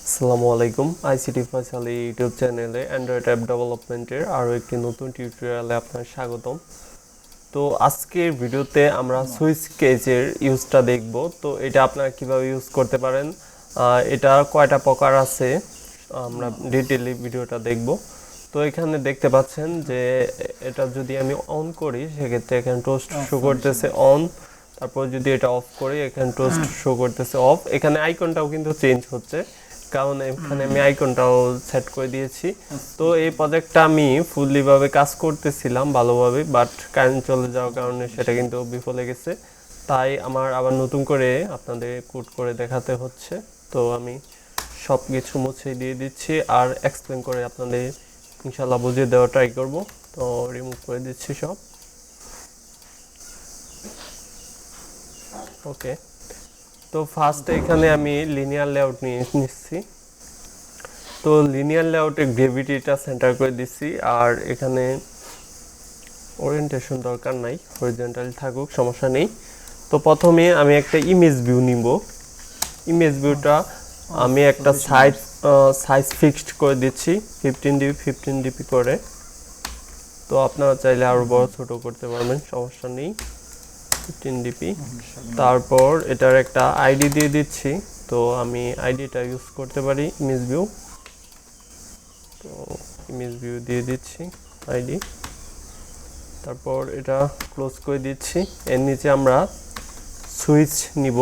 আসসালামু আলাইকুম ICT Faisal YouTube চ্যানেলে অ্যান্ড্রয়েড অ্যাপ ডেভেলপমেন্টের আরও একটি নতুন টিউটোরিয়ালে আপনার স্বাগতম। তো আজকের ভিডিওতে আমরা সুইচ কেজের ইউজটা দেখব। তো এটা আপনারা কিভাবে ইউজ করতে পারেন, এটা কয়টা প্রকার আছে আমরা ডিটেইলি ভিডিওটা দেখব। তো এখানে দেখতে পাচ্ছেন যে এটা যদি আমি অন করি সেক্ষেত্রে এখানে টোস্ট শো করতেছে অন, তারপর যদি এটা অফ করি এখানে টোস্ট শো করতেছে অফ। এখানে আইকনটাও কিন্তু চেঞ্জ হচ্ছে কারণ এখানে আমি আইকনটাও সেট করে দিয়েছি। তো এই প্রজেক্টটা আমি ফুললি ভাবে কাজ করতেছিলাম ভালোভাবে, বাট কারেন্ট চলে যাওয়ার কারণে সেটা কিন্তু বিফলে গেছে। তাই আমার আবার নতুন করে আপনাদের কোড করে দেখাতে হচ্ছে। তো আমি সব কিছু মুছে দিয়ে দিচ্ছি আর এক্সপ্লেন করে আপনাদের ইনশাল্লাহ বুঝিয়ে দেওয়া ট্রাই করব। তো রিমুভ করে দিচ্ছি সব। ওকে, তো ফার্স্টে এখানে আমি লিনিয়ার লেআউট নিয়ে নিচ্ছি। তো লিনিয়ার লেআউটে গ্রেভিটিটা সেন্টার করে দিচ্ছি আর এখানে ওরিয়েন্টেশন দরকার নাই, হরিজন্টাল থাকুক সমস্যা নেই। তো প্রথমে আমি একটা ইমেজ ভিউ নিব। ইমেজ ভিউটা আমি একটা সাইজ ফিক্সড করে দিচ্ছি 15 ডিপি করে। তো আপনারা চাইলে আরও বড় ছোট করতে পারবেন, সমস্যা নেই। 15 ডিপি। তারপর এটার একটা আইডি দিয়ে দিচ্ছি। তো আমি আইডিটা ইউজ করতে পারি ইমেজ ভিউ। তো ইমেজ ভিউ দিয়ে দিচ্ছি আইডি, তারপর এটা ক্লোজ করে দিচ্ছি। এর নিচে আমরা সুইচ নিব।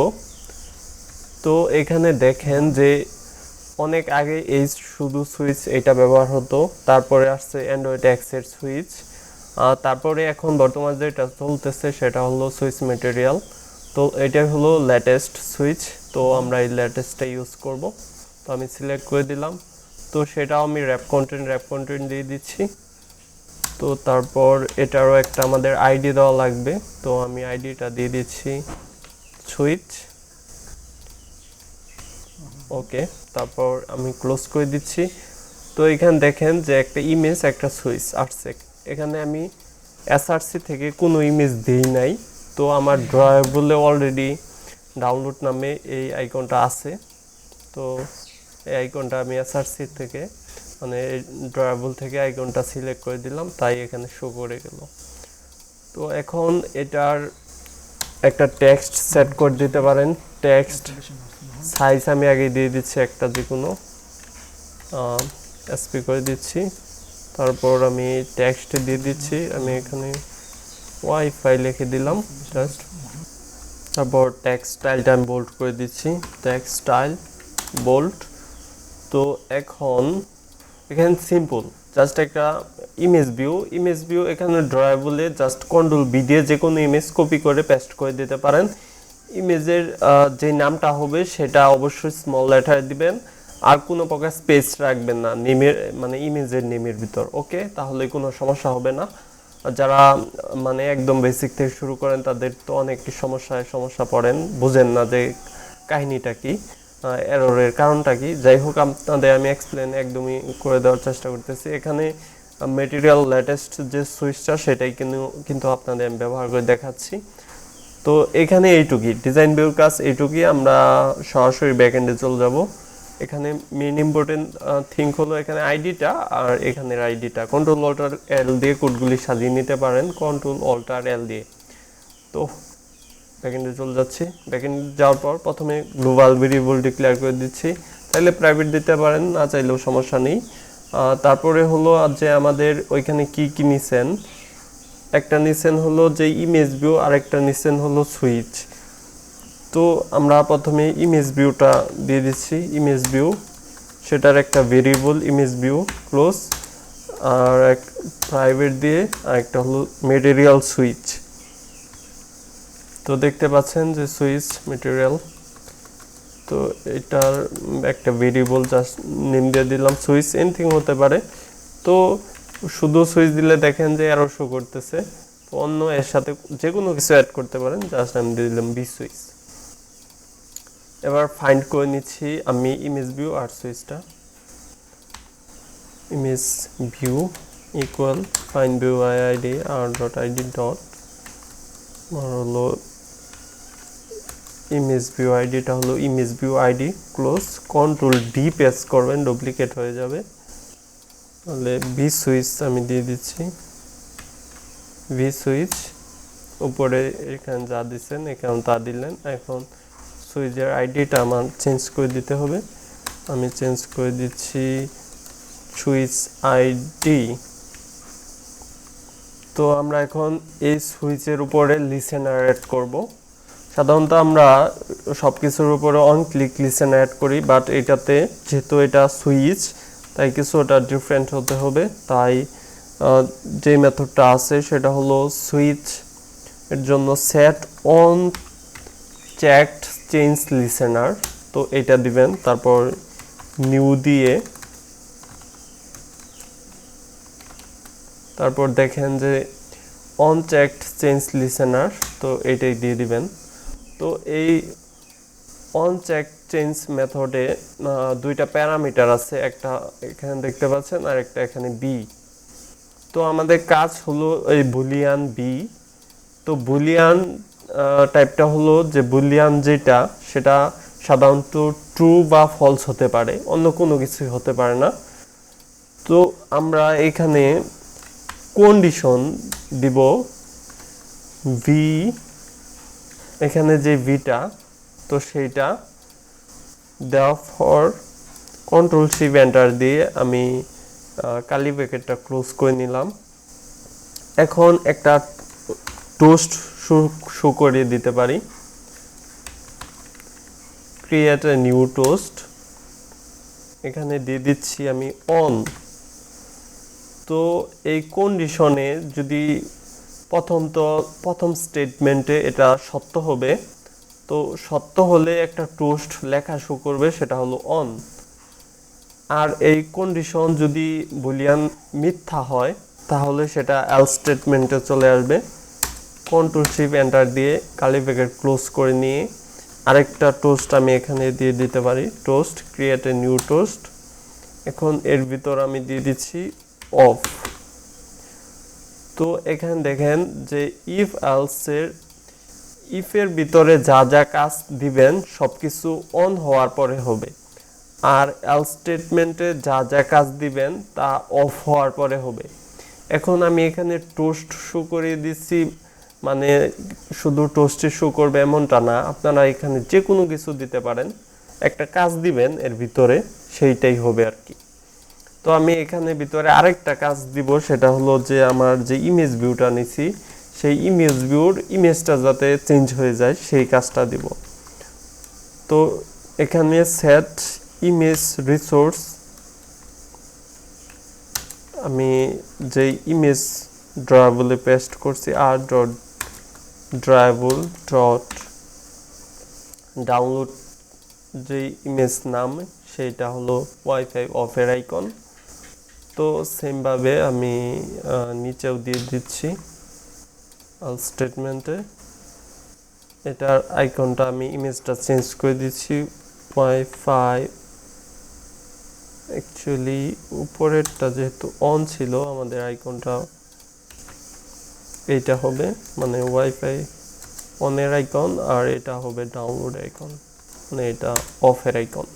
তো এখানে দেখেন যে অনেক আগে এই শুধু সুইচ এটা ব্যবহার হতো, তারপরে আসছে অ্যান্ড্রয়েড এক্সের সুইচ, তারপরে এখন বর্তমানে যেটা চলতেছে সেটা হলো সুইচ ম্যাটেরিয়াল। তো এটাই হলো লেটেস্ট সুইচ। তো আমরা এই লেটেস্টটা ইউজ করব। তো আমি সিলেক্ট করে দিলাম। তো সেটাও আমি র্যাপ কন্টেন্ট দিয়ে দিচ্ছি। তো তারপর এটারও একটা আমাদের আইডি দেওয়া লাগবে। তো আমি আইডিটা দিয়ে দিচ্ছি সুইচ। ওকে, তারপর আমি ক্লোজ করে দিচ্ছি। তো এখানে দেখেন যে একটা ইমেজ একটা সুইচ আসছে। এখানে আমি এসআরসি থেকে কোনো ইমেজ দিই নাই। তো আমার ড্রয়াবলে অলরেডি ডাউনলোড নামে এই আইকনটা আছে। তো এই আইকনটা আমি এসআরসি থেকে মানে ড্রয়াবল থেকে আইকনটা সিলেক্ট করে দিলাম, তাই এখানে শো করে গেল। তো এখন এটার একটা টেক্সট সেট করে দিতে পারেন। টেক্সট সাইজ আমি আগে দিয়ে দিচ্ছি একটা যে কোনো এসপি করে দিচ্ছি। তারপর আমি টেক্সট দিয়ে দিচ্ছি, আমি এখানে ওয়াইফাই লিখে দিলাম জাস্ট। তারপর টেক্সট স্টাইলটা আমি বোল্ড করে দিচ্ছি, টেক্সট স্টাইল বোল্ড। তো এখন এখানে সিম্পল জাস্ট একটা ইমেজ ভিউ এখানে ড্রয়াবলে জাস্ট কন্ট্রোল বি দিয়ে যে কোনো ইমেজ কপি করে পেস্ট করে দিতে পারেন। ইমেজের যে নামটা হবে সেটা অবশ্যই স্মল লেটার দিবেন, আর কোনো প্রকার স্পেস রাখবেন না নেমের মানে ইমেজের নেমের ভিতর। ওকে, তাহলে কোনো সমস্যা হবে না। যারা মানে একদম বেসিক থেকে শুরু করেন তাদের তো অনেক সমস্যা পড়েন, বুঝেন না যে কাহিনীটা কি, এররের কারণটা কি। যাই হোক, আপনাদের আমি এক্সপ্লেন একদমই করে দেওয়ার চেষ্টা করতেছি। এখানে ম্যাটেরিয়াল লেটেস্ট যে সুইচটা সেটাই কিন্তু আপনাদের আমি ব্যবহার করে দেখাচ্ছি। তো এখানে এইটুকুই ডিজাইন ভিউর কাজ, এইটুকুই। আমরা সরাসরি ব্যাকএন্ডে চলে যাব। এখানে মেইন ইম্পর্টেন্ট থিং হলো এখানে আইডিটা, আর এখানের আইডিটা কন্ট্রোল অল্টার এল দিয়ে কোডগুলি সাজিয়ে নিতে পারেন, কন্ট্রোল অল্টার এল দিয়ে। তো ব্যাকএন্ডে চলে যাচ্ছি। ব্যাকএন্ডে যাওয়ার পর প্রথমে গ্লোবাল ভেরিয়েবল ডিক্লেয়ার করে দিচ্ছি। চাইলে প্রাইভেট দিতে পারেন, না চাইলেও সমস্যা নেই। তারপরে হলো যে আমাদের ওইখানে কি নিছেন, একটা নিছেন হলো যে ইমেজ ভিউ, আর একটা নিছেন হলো সুইচ। তো আমরা প্রথমে ইমেজ ভিউটা দিয়ে দিচ্ছি। ইমেজ ভিউ সেটার একটা ভেরিয়েবল ইমেজ ভিউ ক্লোজ, আর এক প্রাইভেট দিয়ে আর একটা হলো ম্যাটেরিয়াল সুইচ। তো দেখতে পাচ্ছেন যে সুইচ ম্যাটেরিয়াল। তো এটার একটা ভেরিয়েবল জাস্ট নেম দিয়ে দিলাম সুইচ, এনিথিং হতে পারে। তো শুধু সুইচ দিলে দেখেন যে এরর শো করতেছে। তো অন্য এর সাথে যে কোনো কিছু অ্যাড করতে পারেন, জাস্ট আমি দিয়ে দিলাম বি সুইচ। এবার ফাইন্ড করে নিচ্ছি আমি ইমেজ ভিউ আর সুইচটা। Image view equal find view IID R dot ID dot হলো ইমেজ ভিউ আইডিটা হলো image view ID, close, control D press করবেন, ডুপ্লিকেট হয়ে যাবে। তাহলে ভি সুইচ আমি দিয়ে দিচ্ছি, ভি সুইচ উপরে এখানে যা দিচ্ছেন এখানে তা দিলেন। এখন সুইচের আইডিটা আমার চেঞ্জ করে দিতে হবে, আমি চেঞ্জ করে দিচ্ছি সুইচ আইডি। তো আমরা এখন এই সুইচের উপরে লিসেনার অ্যাড করব। সাধারণত আমরা সব কিছুর উপরে অন ক্লিক লিসেনার অ্যাড করি, বাট এটাতে যেহেতু এটা সুইচ তাই কিছুটা ডিফারেন্ট হতে হবে। তাই যে মেথডটা আছে সেটা হলো সুইচ এর জন্য set on checked change listener, তো এটা দিবেন। তারপর নিউ দিয়ে তারপর দেখেন যে অনচেকড চেঞ্জ লিসেনার, তো এইটাই দিয়ে দিবেন। তো এই অনচেক চেঞ্জ মেথডে দুইটা প্যারামিটার আছে, একটা এখানে দেখতে পাচ্ছেন আর একটা এখানে বি। তো আমাদের কাজ হলো এই বুলিয়ান বি। তো বুলিয়ান টাইপটা হলো যে বুলিয়ান যেটা সেটা সাধারণত ট্রু বা ফলস হতে পারে, অন্য কোনো কিছুই হতে পারে না। তো আমরা এখানে কন্ডিশন দিব ভি, এখানে যে ভিটা তো সেইটা দেওয়ার পর কন্ট্রোল শিফট এন্টার দিয়ে আমি কালি ব্র্যাকেটটা ক্লোজ করে নিলাম। এখন একটা টোস্ট শো করে দিতে পারি, ক্রিয়েট এ নিউ টোস্ট, এখানে দিয়ে দিচ্ছি আমি অন। তো এই কন্ডিশনে যদি প্রথম স্টেটমেন্টে এটা সত্য হবে, তো সত্য হলে একটা টোস্ট লেখা শো করবে, সেটা হলো অন। আর এই কন্ডিশন যদি বুলিয়ান মিথ্যা হয় তাহলে সেটা এলস স্টেটমেন্টে চলে আসবে। কন্ট্রোল শিফট এন্টার দিয়ে কালি ব্র্যাকেট ক্লোজ করে নিয়ে আরেকটা টোস্ট আমি এখানে দিয়ে দিতে পারি, toast create a new toast. এখন এর ভিতর আমি দিয়ে দিচ্ছি অফ। তো এখানে দেখেন যে ইফ এলসের ইফের ভিতরে যা যা কাজ দিবেন সব কিছু অন হওয়ার পরে হবে, আর এলস স্টেটমেন্টে যা যা কাজ দিবেন তা অফ হওয়ার পরে হবে। এখন আমি এখানে টোস্ট শো করে দিচ্ছি, মানে শুধু টোস্টে শো করবে এমনটা না, আপনারা এখানে যে কোনো কিছু দিতে পারেন, একটা কাজ দিবেন এর ভিতরে সেইটাই হবে আর কি। তো আমি এখানে ভিতরে আরেকটা কাজ দিব, সেটা হলো যে আমার যে ইমেজ ভিউটা নিছি সেই ইমেজ ভিউর ইমেজটা যাতে চেঞ্জ হয়ে যায় সেই কাজটা দিব। তো এখানে সেট ইমেজ রিসোর্স, আমি যে ইমেজ ড্রয়াবলে পেস্ট করছি R dot drawable dot download যে ইমেজ নাম সেইটা হলো ওয়াইফাই অফের আইকন। তো সেমভাবে আমি নিচেও দিয়ে দিচ্ছি স্টেটমেন্টে, এটার আইকনটা আমি ইমেজটা চেঞ্জ করে দিচ্ছি ওয়াইফাই। অ্যাকচুয়ালি উপরেরটা যেহেতু অন ছিল আমাদের আইকনটা এইটা হবে, মানে ওয়াইফাই অনের আইকন, আর এটা হবে ডাউনলোড আইকন, মানে এটা অফের আইকন।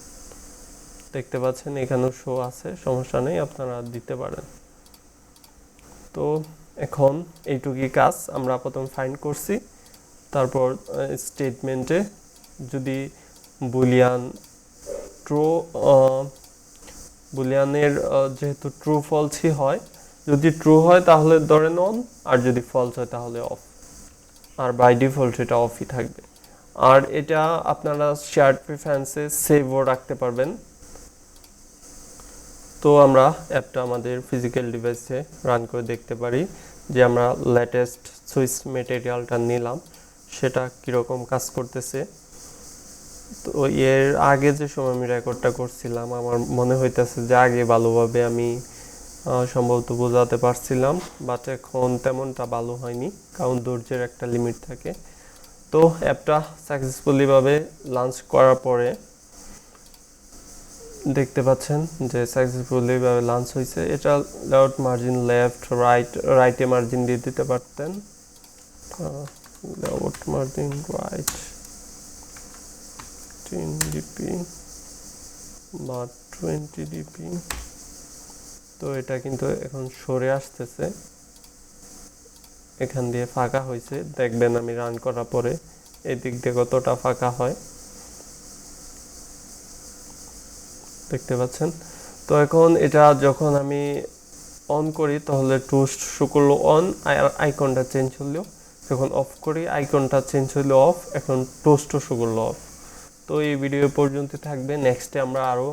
দেখতে পাচ্ছেন এখানেও শো আছে, সমস্যা নেই, আপনারা দিতে পারেন। তো এখন এইটুকুই কাজ আমরা প্রথম ফাইন্ড করছি। তারপর স্টেটমেন্টে যদি বুলিয়ান ট্রু, বুলিয়ানের যেহেতু ট্রু ফলসই হয়, যদি ট্রু হয় তাহলে ধরেন অন, আর যদি ফলস হয় তাহলে অফ, আর বাই ডিফল্ট এটা অফই থাকবে। আর এটা আপনারা শেয়ার্ড প্রেফারেন্সে সেভও রাখতে পারবেন। তো আমরা অ্যাপটা আমাদের ফিজিক্যাল ডিভাইসে রান করে দেখতে পারি যে আমরা লেটেস্ট সুইচ ম্যাটেরিয়ালটা নিলাম সেটা কীরকম কাজ করতেছে। তো এর আগে যে সময় আমি রেকর্ডটা করছিলাম আমার মনে হইতেছে যে আগে ভালোভাবে আমি সম্ভবত বোঝাতে পারছিলাম, বাট এখন তেমনটা ভালো হয়নি, কারণ ধৈর্যের একটা লিমিট থাকে। তো অ্যাপটা সাকসেসফুলিভাবে লঞ্চ করার পরে দেখতে পাচ্ছেন যে সাকসেসফুলিভাবে লঞ্চ হয়েছে। এটা লেআউট মার্জিন লেফট রাইটে মার্জিন দিয়ে দিতে পারতেন, লেআউট মার্জিন রাইট, 15 dp বা 20 dp। তো এটা কিন্তু এখন সরে আসতেছে, এখান দিয়ে ফাঁকা হয়েছে, দেখবেন আমি রান করার পরে এই দিক দিয়ে কতটা ফাঁকা হয় দেখতে পাচ্ছেন। তো এখন এটা যখন আমি অন করি তাহলে টোস্ট শো করলো অন, আর আইকনটা চেঞ্জ হলো, যখন অফ করি আইকনটা চেঞ্জ হলো অফ, এখন টোস্টও শো করলো অফ। তো এই ভিডিও পর্যন্ত থাকবে, নেক্সটে আমরা আরও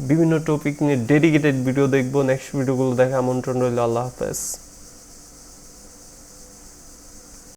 বিভিন্ন টপিক নিয়ে ডেডিকেটেড ভিডিও দেখবো। নেক্সট ভিডিওগুলো দেখা আমন্ত্রণ রইল। আল্লাহ হাফেজ।